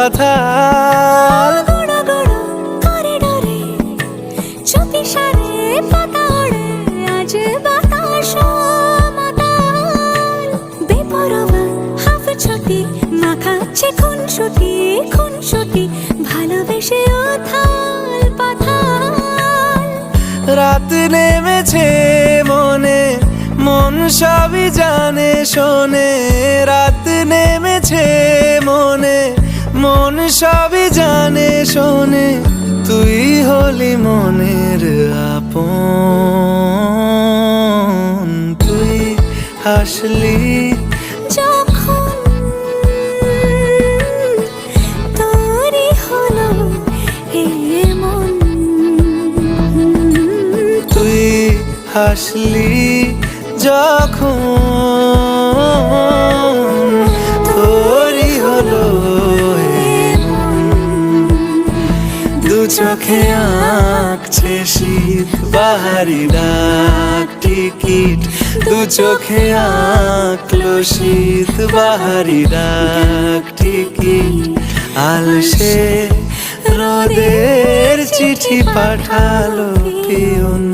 পাথার। করিডোরে চুপিসারে পাতা ওড়ে, আজ বাতাস মাতাল। বেপরোয়া হাফ ছুটি মাখাচ্ছে খুনসুটি খুনসুটি, ভালোবেসে উথাল পাথাল। রাত নেমেছে মনে, মন সবই জানে শোনে। রাত নেমেছে মনে, মন সবই জানে শোনে। তুই হলি মনের আপন, তুই হাসলি যখন তোরই হলো এমন। তুই হাসলি যখন তোরই হলো দু চোখে আঁকছে শীত বাহারি ডাক টিকিট। দু চোখে আঁকলো শীত বাহারি ডাক টিকিট। আলসে রোদের চিঠি পাঠালো পিয়ন।